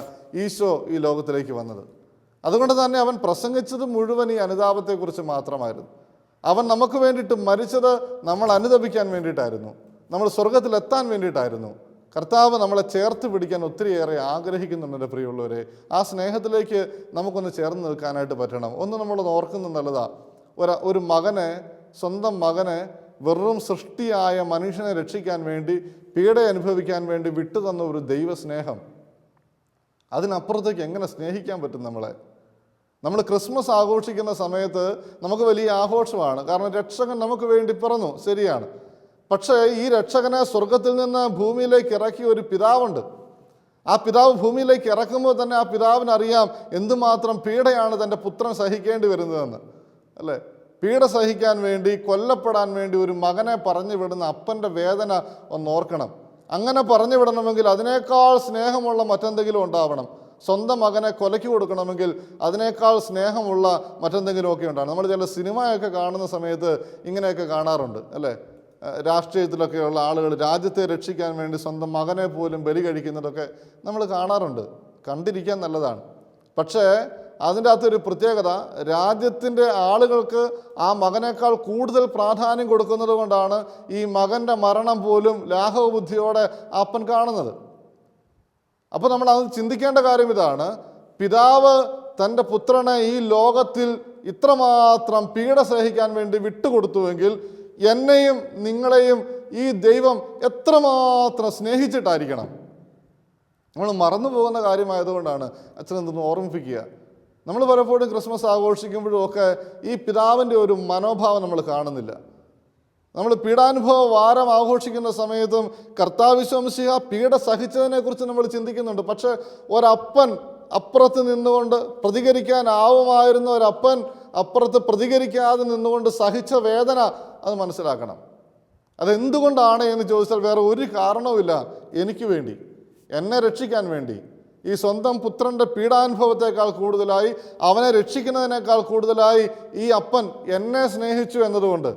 Speaker 2: ഈശോ ഈ ലോകത്തിലേക്ക് വന്നത്. അതുകൊണ്ട് തന്നെ അവൻ പ്രസംഗിച്ചത് മുഴുവൻ ഈ അനുതാപത്തെക്കുറിച്ച് മാത്രമായിരുന്നു. അവൻ നമുക്ക് വേണ്ടിയിട്ട് മരിച്ചത് നമ്മൾ അനുദപിക്കാൻ വേണ്ടിയിട്ടായിരുന്നു, നമ്മൾ സ്വർഗത്തിലെത്താൻ വേണ്ടിയിട്ടായിരുന്നു. കർത്താവ് നമ്മളെ ചേർത്ത് പിടിക്കാൻ ഒത്തിരിയേറെ ആഗ്രഹിക്കുന്നുണ്ട് എൻ്റെ പ്രിയമുള്ളവരെ. ആ സ്നേഹത്തിലേക്ക് നമുക്കൊന്ന് ചേർന്ന് നിൽക്കാനായിട്ട് പറ്റണം. ഒന്ന് നമ്മളത് ഓർക്കുന്നത് നല്ലതാണ്. ഒരു മകനെ, സ്വന്തം മകനെ വെറും സൃഷ്ടിയായ മനുഷ്യനെ രക്ഷിക്കാൻ വേണ്ടി പീഡ അനുഭവിക്കാൻ വേണ്ടി വിട്ടുതന്ന ഒരു ദൈവസ്നേഹം, അതിനപ്പുറത്തേക്ക് എങ്ങനെ സ്നേഹിക്കാൻ പറ്റും നമ്മളെ? നമ്മൾ ക്രിസ്മസ് ആഘോഷിക്കുന്ന സമയത്ത് നമുക്ക് വലിയ ആഘോഷമാണ്, കാരണം രക്ഷകൻ നമുക്ക് വേണ്ടി പിറന്നു, ശരിയാണ്. പക്ഷേ ഈ രക്ഷകനെ സ്വർഗത്തിൽ നിന്ന് ഭൂമിയിലേക്ക് ഇറക്കിയ ഒരു പിതാവുണ്ട്. ആ പിതാവ് ഭൂമിയിലേക്ക് ഇറക്കുമ്പോൾ തന്നെ ആ പിതാവിനറിയാം എന്തുമാത്രം പീഡയാണ് തൻ്റെ പുത്രൻ സഹിക്കേണ്ടി വരുന്നതെന്ന്, അല്ലേ? പീഡ സഹിക്കാൻ വേണ്ടി, കൊല്ലപ്പെടാൻ വേണ്ടി ഒരു മകനെ പറഞ്ഞു വിടുന്ന അപ്പൻ്റെ വേദന ഒന്നോർക്കണം. അങ്ങനെ പറഞ്ഞു വിടണമെങ്കിൽ അതിനേക്കാൾ സ്നേഹമുള്ള മറ്റെന്തെങ്കിലും ഉണ്ടാവണം. സ്വന്തം മകനെ കൊലയ്ക്ക് കൊടുക്കണമെങ്കിൽ അതിനേക്കാൾ സ്നേഹമുള്ള മറ്റെന്തെങ്കിലുമൊക്കെ ഉണ്ടാവണം. നമ്മൾ ചില സിനിമയൊക്കെ കാണുന്ന സമയത്ത് ഇങ്ങനെയൊക്കെ കാണാറുണ്ട്, അല്ലേ? രാഷ്ട്രീയത്തിലൊക്കെയുള്ള ആളുകൾ രാജ്യത്തെ രക്ഷിക്കാൻ വേണ്ടി സ്വന്തം മകനെ പോലും ബലി കഴിക്കുന്നതൊക്കെ നമ്മൾ കാണാറുണ്ട്. കണ്ടിരിക്കാൻ നല്ലതാണ്. പക്ഷേ അതിൻ്റെ അകത്തൊരു പ്രത്യേകത, രാജ്യത്തിൻ്റെ ആളുകൾക്ക് ആ മകനേക്കാൾ കൂടുതൽ പ്രാധാന്യം കൊടുക്കുന്നത് കൊണ്ടാണ് ഈ മകൻ്റെ മരണം പോലും ലാഘവ ബുദ്ധിയോടെ അപ്പൻ കാണുന്നത്. അപ്പോൾ നമ്മൾ അത് ചിന്തിക്കേണ്ട കാര്യം ഇതാണ്, പിതാവ് തൻ്റെ പുത്രനെ ഈ ലോകത്തിൽ ഇത്രമാത്രം പീഡ സഹിക്കാൻ വേണ്ടി വിട്ടുകൊടുത്തുവെങ്കിൽ എന്നെയും നിങ്ങളെയും ഈ ദൈവം എത്രമാത്രം സ്നേഹിച്ചിട്ടായിരിക്കണം. നമ്മൾ മറന്നു പോകുന്ന കാര്യമായതുകൊണ്ടാണ് അച്ഛനെന്തൊന്ന് ഓർമ്മിപ്പിക്കുക. നമ്മൾ പലപ്പോഴും ക്രിസ്മസ് ആഘോഷിക്കുമ്പോഴും ഒക്കെ ഈ പിതാവിൻ്റെ ഒരു മനോഭാവം നമ്മൾ കാണുന്നില്ല. നമ്മൾ പീഡാനുഭവ വാരം ആഘോഷിക്കുന്ന സമയത്തും കർത്താവിശ്വംസിഹ പീഡ സഹിച്ചതിനെക്കുറിച്ച് നമ്മൾ ചിന്തിക്കുന്നുണ്ട്. പക്ഷെ ഒരപ്പൻ അപ്പുറത്ത് നിന്നുകൊണ്ട് പ്രതികരിക്കാനാവുമായിരുന്ന ഒരപ്പൻ അപ്പുറത്ത് പ്രതികരിക്കാതെ നിന്നുകൊണ്ട് സഹിച്ച വേദന അത് മനസ്സിലാക്കണം. അതെന്തുകൊണ്ടാണ് എന്ന് ചോദിച്ചാൽ വേറെ ഒരു കാരണവുമില്ല. എനിക്ക് വേണ്ടി, എന്നെ രക്ഷിക്കാൻ വേണ്ടി, ഈ സ്വന്തം പുത്രൻ്റെ പീഡാനുഭവത്തെക്കാൾ കൂടുതലായി, അവനെ രക്ഷിക്കുന്നതിനേക്കാൾ കൂടുതലായി ഈ അപ്പൻ എന്നെ സ്നേഹിച്ചു എന്നതുകൊണ്ട്.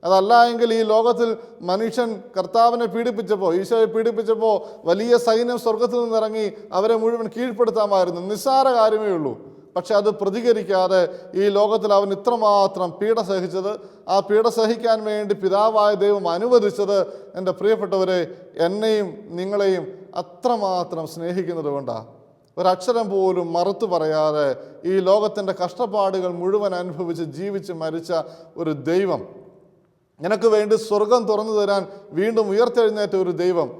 Speaker 2: അതല്ല എങ്കിൽ ഈ ലോകത്തിൽ മനുഷ്യൻ കർത്താവിനെ പീഡിപ്പിച്ചപ്പോൾ, ഈശോയെ പീഡിപ്പിച്ചപ്പോൾ വലിയ സൈന്യം സ്വർഗത്തിൽ നിന്നിറങ്ങി അവരെ മുഴുവൻ കീഴ്പ്പെടുത്താമായിരുന്നു. നിസ്സാര കാര്യമേ ഉള്ളൂ. പക്ഷെ അത് പ്രതികരിക്കാതെ ഈ ലോകത്തിൽ അവൻ ഇത്രമാത്രം പീഡ സഹിച്ചത്, ആ പീഡ സഹിക്കാൻ വേണ്ടി പിതാവായ ദൈവം അനുവദിച്ചത്, എൻ്റെ പ്രിയപ്പെട്ടവരെ, എന്നെയും നിങ്ങളെയും അത്രമാത്രം സ്നേഹിക്കുന്നത് കൊണ്ടാണ്. ഒരക്ഷരം പോലും മറുത്തു പറയാതെ ഈ ലോകത്തിൻ്റെ കഷ്ടപ്പാടുകൾ മുഴുവൻ അനുഭവിച്ച് ജീവിച്ച് മരിച്ച ഒരു ദൈവം, നിനക്ക് വേണ്ടി സ്വർഗം തുറന്നു തരാൻ വീണ്ടും ഉയർത്തെഴുന്നേറ്റ ഒരു ദൈവം,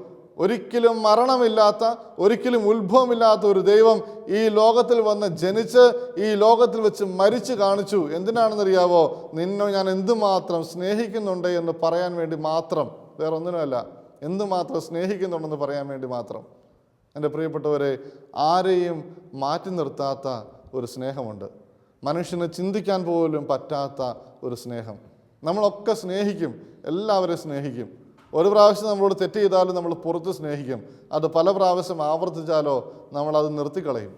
Speaker 2: ഒരിക്കലും മരണമില്ലാത്ത, ഒരിക്കലും ഉത്ഭവമില്ലാത്ത ഒരു ദൈവം ഈ ലോകത്തിൽ വന്ന് ജനിച്ച് ഈ ലോകത്തിൽ വെച്ച് മരിച്ചു കാണിച്ചു. എന്തിനാണെന്നറിയാവോ? നിന്നെ ഞാൻ എന്തുമാത്രം സ്നേഹിക്കുന്നുണ്ട് എന്ന് പറയാൻ വേണ്ടി മാത്രം, വേറെ ഒന്നിനുമല്ല. എന്തുമാത്രം സ്നേഹിക്കുന്നുണ്ടെന്ന് പറയാൻ വേണ്ടി മാത്രം. എൻ്റെ പ്രിയപ്പെട്ടവരെ, ആരെയും മാറ്റി നിർത്താത്ത ഒരു സ്നേഹമുണ്ട്. മനുഷ്യന് ചിന്തിക്കാൻ പോലും പറ്റാത്ത ഒരു സ്നേഹം. നമ്മളൊക്കെ സ്നേഹിക്കും, എല്ലാവരെയും സ്നേഹിക്കും. ഒരു പ്രാവശ്യം നമ്മളോട് തെറ്റ് ചെയ്താലും നമ്മൾ പുറത്ത് സ്നേഹിക്കും. അത് പല പ്രാവശ്യം ആവർത്തിച്ചാലോ നമ്മളത് നിർത്തിക്കളയും.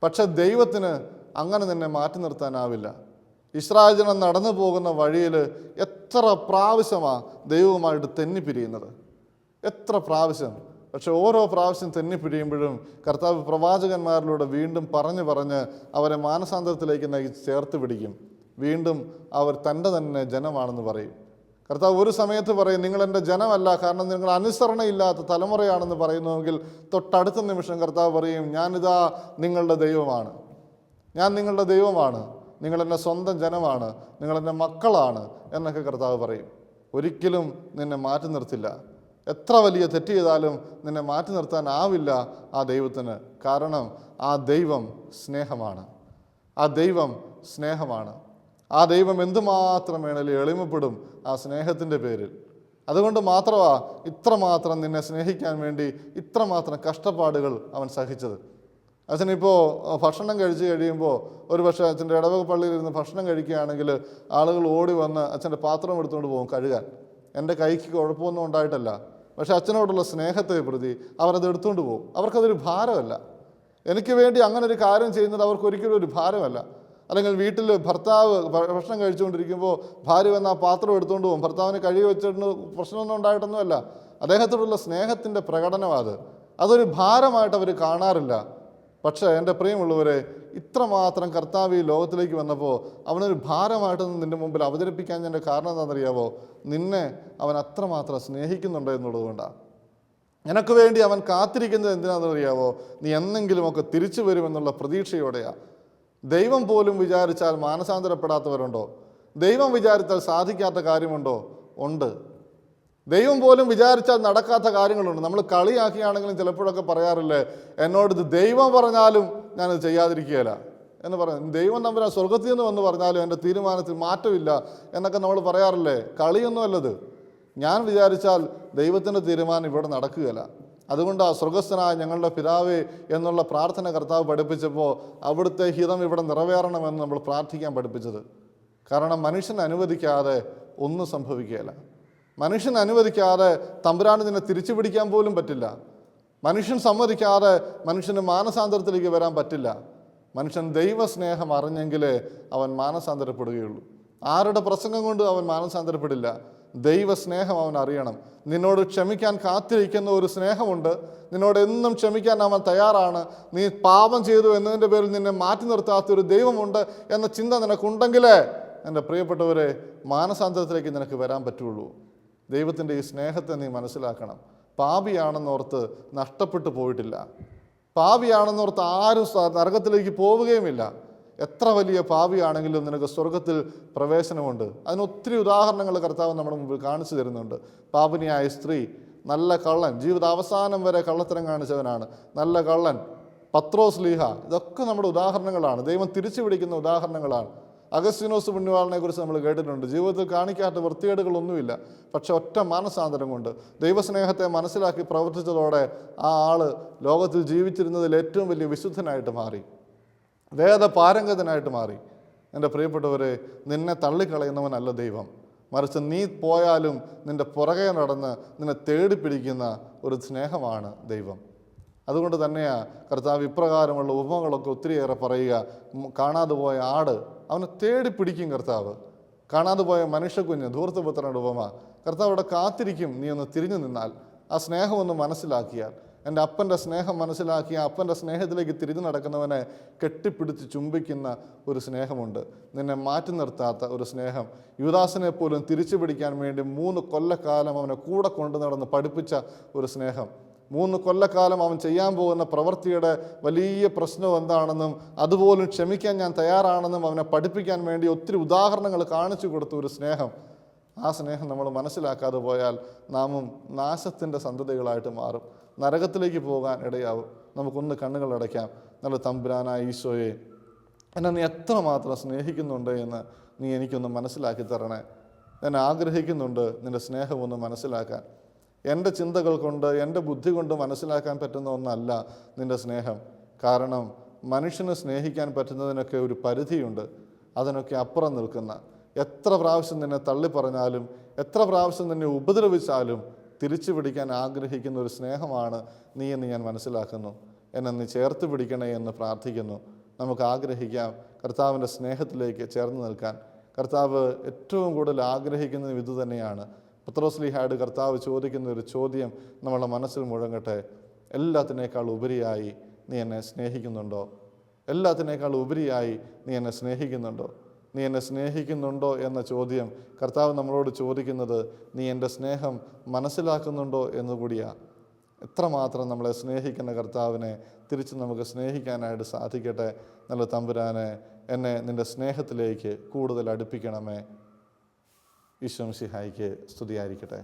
Speaker 2: പക്ഷെ ദൈവത്തിന് അങ്ങനെ തന്നെ മാറ്റി നിർത്താനാവില്ല. ഇസ്രായേൽ ജനം നടന്നു പോകുന്ന വഴിയിൽ എത്ര പ്രാവശ്യമാണ് ദൈവവുമായിട്ട് തെന്നിപ്പിരിയുന്നത്, എത്ര പ്രാവശ്യം. പക്ഷെ ഓരോ പ്രാവശ്യം തെന്നിപ്പിരിയുമ്പോഴും കർത്താവ് പ്രവാചകന്മാരിലൂടെ വീണ്ടും പറഞ്ഞ് അവരെ മാനസാന്തരത്തിലേക്ക് ചേർത്ത് പിടിക്കും. വീണ്ടും അവർ തൻ്റെ തന്നെ ജനമാണെന്ന് പറയും. കർത്താവ് ഒരു സമയത്ത് പറയും, നിങ്ങളെൻ്റെ ജനമല്ല, കാരണം നിങ്ങൾ അനുസരണയില്ലാത്ത തലമുറയാണെന്ന് പറയുന്നുവെങ്കിൽ തൊട്ടടുത്ത നിമിഷം കർത്താവ് പറയും, ഞാനിതാ നിങ്ങളുടെ ദൈവമാണ്, ഞാൻ നിങ്ങളുടെ ദൈവമാണ്, നിങ്ങളെൻ്റെ സ്വന്തം ജനമാണ്, നിങ്ങളെൻ്റെ മക്കളാണ് എന്നൊക്കെ കർത്താവ് പറയും. ഒരിക്കലും നിന്നെ മാറ്റി നിർത്തില്ല. എത്ര വലിയ തെറ്റ് ചെയ്താലും നിന്നെ മാറ്റി നിർത്താനാവില്ല ആ ദൈവത്തിന്. കാരണം ആ ദൈവം സ്നേഹമാണ്. ആ ദൈവം എന്തുമാത്രം വേണേലും എളിമപ്പെടും ആ സ്നേഹത്തിൻ്റെ പേരിൽ. അതുകൊണ്ട് മാത്രമാണ് ഇത്രമാത്രം നിന്നെ സ്നേഹിക്കാൻ വേണ്ടി ഇത്രമാത്രം കഷ്ടപ്പാടുകൾ അവൻ സഹിച്ചത്. അച്ഛനിപ്പോൾ ഭക്ഷണം കഴിച്ച് കഴിയുമ്പോൾ, ഒരു പക്ഷേ അച്ഛൻ്റെ ഇടവക പള്ളിയിൽ ഇരുന്ന് ഭക്ഷണം കഴിക്കുകയാണെങ്കിൽ ആളുകൾ ഓടി വന്ന് അച്ഛൻ്റെ പാത്രം എടുത്തുകൊണ്ട് പോകും കഴുകാൻ. എൻ്റെ കൈക്ക് കുഴപ്പമൊന്നും ഉണ്ടായിട്ടല്ല, പക്ഷേ അച്ഛനോടുള്ള സ്നേഹത്തെ പ്രതി അവരത് എടുത്തുകൊണ്ട് പോകും. അവർക്കതൊരു ഭാരമല്ല. എനിക്ക് വേണ്ടി അങ്ങനെ ഒരു കാര്യം ചെയ്യുന്നത് അവർക്ക് ഒരിക്കലും ഒരു ഭാരമല്ല. അല്ലെങ്കിൽ വീട്ടിൽ ഭർത്താവ് ഭക്ഷണം കഴിച്ചുകൊണ്ടിരിക്കുമ്പോൾ ഭാര്യ വന്ന് ആ പാത്രം എടുത്തുകൊണ്ട് പോകും. ഭർത്താവിന് കഴുകി വെച്ചിട്ട് പ്രശ്നമൊന്നും ഉണ്ടായിട്ടൊന്നുമല്ല. അദ്ദേഹത്തോടുള്ള സ്നേഹത്തിൻ്റെ പ്രകടനമാണ്. അതൊരു ഭാരമായിട്ട് അവർ കാണാറില്ല. പക്ഷേ എൻ്റെ പ്രിയമുള്ളവരെ, ഇത്രമാത്രം കർത്താവ് ഈ ലോകത്തിലേക്ക് വന്നപ്പോൾ അവനൊരു ഭാരമായിട്ടൊന്നും നിൻ്റെ മുമ്പിൽ അവതരിപ്പിക്കാൻ എൻ്റെ കാരണം എന്താണെന്നറിയാവോ? നിന്നെ അവൻ അത്രമാത്രം സ്നേഹിക്കുന്നുണ്ട് എന്നുള്ളത് കൊണ്ടാണ്. നിനക്ക് വേണ്ടി അവൻ കാത്തിരിക്കുന്നത് എന്തിനാണെന്നറിയാവോ? നീ എന്നെങ്കിലുമൊക്കെ തിരിച്ചു വരുമെന്നുള്ള പ്രതീക്ഷയോടെയാണ്. ദൈവം പോലും വിചാരിച്ചാൽ മാനസാന്തരപ്പെടാത്തവരുണ്ടോ? ദൈവം വിചാരിച്ചാൽ സാധിക്കാത്ത കാര്യമുണ്ടോ? ഉണ്ട്. ദൈവം പോലും വിചാരിച്ചാൽ നടക്കാത്ത കാര്യങ്ങളുണ്ട്. നമ്മൾ കളിയാക്കിയാണെങ്കിലും ചിലപ്പോഴൊക്കെ പറയാറില്ലേ, എന്നോട് ഇത് ദൈവം പറഞ്ഞാലും ഞാനത് ചെയ്യാതിരിക്കുകയില്ല എന്ന് പറയാം. ദൈവം തമ്പുരാൻ സ്വർഗത്തിൽ നിന്ന് വന്ന് പറഞ്ഞാലും എൻ്റെ തീരുമാനത്തിൽ മാറ്റമില്ല എന്നൊക്കെ നമ്മൾ പറയാറില്ലേ. കളിയൊന്നുമല്ലത്. ഞാൻ വിചാരിച്ചാൽ ദൈവത്തിൻ്റെ തീരുമാനം ഇവിടെ നടക്കുകയില്ല. അതുകൊണ്ട് ആ സ്വർഗസ്ഥനായ ഞങ്ങളുടെ പിതാവേ എന്നുള്ള പ്രാർത്ഥന കർത്താവ് പഠിപ്പിച്ചപ്പോൾ അവിടുത്തെ ഹിതം ഇവിടെ നിറവേറണമെന്ന് നമ്മൾ പ്രാർത്ഥിക്കാൻ പഠിപ്പിച്ചത്. കാരണം മനുഷ്യൻ അനുവദിക്കാതെ ഒന്നും സംഭവിക്കുകയില്ല. മനുഷ്യൻ അനുവദിക്കാതെ തമ്പുരാന് നിന്നെ തിരിച്ചു പിടിക്കാൻ പോലും പറ്റില്ല. മനുഷ്യൻ സമ്മതിക്കാതെ മനുഷ്യന് മാനസാന്തരത്തിലേക്ക് വരാൻ പറ്റില്ല. മനുഷ്യൻ ദൈവസ്നേഹം അറിഞ്ഞെങ്കിലേ അവൻ മാനസാന്തരപ്പെടുകയുള്ളൂ. ആരുടെ പ്രസംഗം കൊണ്ട് അവൻ മാനസാന്തരപ്പെടില്ല. ദൈവസ്നേഹം അവൻ അറിയണം. നിന്നോട് ക്ഷമിക്കാൻ കാത്തിരിക്കുന്ന ഒരു സ്നേഹമുണ്ട്. നിന്നോട് എന്നും ക്ഷമിക്കാൻ അവൻ തയ്യാറാണ്. നീ പാപം ചെയ്തു എന്നതിൻ്റെ പേരിൽ നിന്നെ മാറ്റി നിർത്താത്തൊരു ദൈവമുണ്ട് എന്ന ചിന്ത നിനക്കുണ്ടെങ്കിലേ എൻ്റെ പ്രിയപ്പെട്ടവരെ മാനസാന്തരത്തിലേക്ക് നിനക്ക് വരാൻ പറ്റുള്ളൂ. ദൈവത്തിൻ്റെ ഈ സ്നേഹത്തെ നീ മനസ്സിലാക്കണം. പാപിയാണെന്നോർത്ത് നഷ്ടപ്പെട്ടു പോയിട്ടില്ല. പാപിയാണെന്നോർത്ത് ആരും നരകത്തിലേക്ക് പോവുകയുമില്ല. എത്ര വലിയ പാപിയാണെങ്കിലും നിനക്ക് സ്വർഗത്തിൽ പ്രവേശനമുണ്ട്. അതിനൊത്തിരി ഉദാഹരണങ്ങൾ കർത്താവ് നമ്മുടെ മുമ്പിൽ കാണിച്ചു തരുന്നുണ്ട്. പാപിനിയായ സ്ത്രീ, നല്ല കള്ളൻ, ജീവിതാവസാനം വരെ കള്ളത്തരം കാണിച്ചവനാണ്, നല്ല കള്ളൻ, പത്രോസ് ലീഹ, ഇതൊക്കെ നമ്മുടെ ഉദാഹരണങ്ങളാണ്. ദൈവം തിരിച്ചു പിടിക്കുന്ന ഉദാഹരണങ്ങളാണ്. അഗസ്തീനോസ് പുണ്യവാളനെ കുറിച്ച് നമ്മൾ കേട്ടിട്ടുണ്ട്. ജീവിതത്തിൽ കാണിക്കാത്ത വൃത്തികേടുകളൊന്നുമില്ല. പക്ഷെ ഒറ്റ മാനസാന്തരം കൊണ്ട് ദൈവസ്നേഹത്തെ മനസ്സിലാക്കി പ്രവർത്തിച്ചതോടെ ആ ആള് ലോകത്തിൽ ജീവിച്ചിരുന്നതിൽ ഏറ്റവും വലിയ വിശുദ്ധനായിട്ട് മാറി, വേദപാരംഗതനായിട്ട് മാറി. എൻ്റെ പ്രിയപ്പെട്ടവരെ, നിന്നെ തള്ളിക്കളയുന്നവനല്ല ദൈവം. മറിച്ച് നീ പോയാലും നിൻ്റെ പുറകെ നടന്ന് നിന്നെ തേടിപ്പിടിക്കുന്ന ഒരു സ്നേഹമാണ് ദൈവം. അതുകൊണ്ട് തന്നെയാണ് കർത്താവ് ഇപ്രകാരമുള്ള ഉപമകളൊക്കെ ഒത്തിരിയേറെ പറയുക. കാണാതെ പോയ ആട് അവനെ തേടി പിടിക്കും കർത്താവ്. കാണാതെ പോയ മനുഷ്യക്കുഞ്ഞ്, ധൂർത്തപുത്രനുടെ ഉപമ. കർത്താവ് അവിടെ കാത്തിരിക്കും. നീ ഒന്ന് തിരിഞ്ഞു നിന്നാൽ, ആ സ്നേഹം ഒന്ന് മനസ്സിലാക്കിയാൽ. എൻ്റെ അപ്പൻ്റെ സ്നേഹം മനസ്സിലാക്കി അപ്പൻ്റെ സ്നേഹത്തിലേക്ക് തിരിഞ്ഞു നടക്കുന്നവനെ കെട്ടിപ്പിടിച്ച് ചുംബിക്കുന്ന ഒരു സ്നേഹമുണ്ട്. നിന്നെ മാറ്റി നിർത്താത്ത ഒരു സ്നേഹം. യുദാസിനെ പോലും തിരിച്ചു പിടിക്കാൻ വേണ്ടി 3 കൊല്ലക്കാലം അവനെ കൂടെ കൊണ്ടു നടന്ന് പഠിപ്പിച്ച ഒരു സ്നേഹം. 3 കൊല്ലക്കാലം അവൻ ചെയ്യാൻ പോകുന്ന പ്രവൃത്തിയുടെ വലിയ പ്രശ്നം എന്താണെന്നും അതുപോലും ക്ഷമിക്കാൻ ഞാൻ തയ്യാറാണെന്നും അവനെ പഠിപ്പിക്കാൻ വേണ്ടി ഒത്തിരി ഉദാഹരണങ്ങൾ കാണിച്ചു കൊടുത്ത ഒരു സ്നേഹം. ആ സ്നേഹം നമ്മൾ മനസ്സിലാക്കാതെ പോയാൽ നാമും നാശത്തിൻ്റെ സന്തതികളായിട്ട് മാറും. നരകത്തിലേക്ക് പോകാൻ ഇടയാവും. നമുക്കൊന്ന് കണ്ണുകൾ അടയ്ക്കാം. നല്ല തമ്പുരാനായ ഈശോയെ, എന്നെ നീ എത്രമാത്രം സ്നേഹിക്കുന്നുണ്ട് എന്ന് നീ എനിക്കൊന്ന് മനസ്സിലാക്കി തരണേ. ഞാൻ ആഗ്രഹിക്കുന്നുണ്ട് നിൻ്റെ സ്നേഹമൊന്ന് മനസ്സിലാക്കാൻ. എൻ്റെ ചിന്തകൾ കൊണ്ട്, എൻ്റെ ബുദ്ധി കൊണ്ട് മനസ്സിലാക്കാൻ പറ്റുന്ന ഒന്നല്ല നിൻ്റെ സ്നേഹം. കാരണം മനുഷ്യന് സ്നേഹിക്കാൻ പറ്റുന്നതിനൊക്കെ ഒരു പരിധിയുണ്ട്. അതിനൊക്കെ അപ്പുറം നിൽക്കുന്ന, എത്ര പ്രാവശ്യം നിന്നെ തള്ളിപ്പറഞ്ഞാലും എത്ര പ്രാവശ്യം നിന്നെ ഉപദ്രവിച്ചാലും തിരിച്ചു പിടിക്കാൻ ആഗ്രഹിക്കുന്ന ഒരു സ്നേഹമാണ് നീ എന്ന് ഞാൻ മനസ്സിലാക്കുന്നു. എന്നെ നീ ചേർത്ത് പിടിക്കണേ എന്ന് പ്രാർത്ഥിക്കുന്നു. നമുക്ക് ആഗ്രഹിക്കാം കർത്താവിൻ്റെ സ്നേഹത്തിലേക്ക് ചേർന്ന് നിൽക്കാൻ. കർത്താവ് ഏറ്റവും കൂടുതൽ ആഗ്രഹിക്കുന്നതും ഇത് തന്നെയാണ്. പത്രോസ് ലീഹായോട് കർത്താവ് ചോദിക്കുന്ന ഒരു ചോദ്യം നമ്മളുടെ മനസ്സിൽ മുഴങ്ങട്ടെ. എല്ലാത്തിനേക്കാൾ ഉപരിയായി നീ എന്നെ സ്നേഹിക്കുന്നുണ്ടോ? എല്ലാത്തിനേക്കാൾ ഉപരിയായി നീ എന്നെ സ്നേഹിക്കുന്നുണ്ടോ? നീ എന്നെ സ്നേഹിക്കുന്നുണ്ടോ എന്ന ചോദ്യം കർത്താവ് നമ്മളോട് ചോദിക്കുന്നത് നീ എൻ്റെ സ്നേഹം മനസ്സിലാക്കുന്നുണ്ടോ എന്നുകൂടിയാണ്. എത്രമാത്രം നമ്മളെ സ്നേഹിക്കുന്ന കർത്താവിനെ തിരിച്ച് നമുക്ക് സ്നേഹിക്കാനായിട്ട് സാധിക്കട്ടെ. നല്ല തമ്പുരാനെ, എന്നെ നിൻ്റെ സ്നേഹത്തിലേക്ക് കൂടുതൽ അടുപ്പിക്കണമേ. ഈശോ മിശിഹായ്ക്ക് സ്തുതിയായിരിക്കട്ടെ.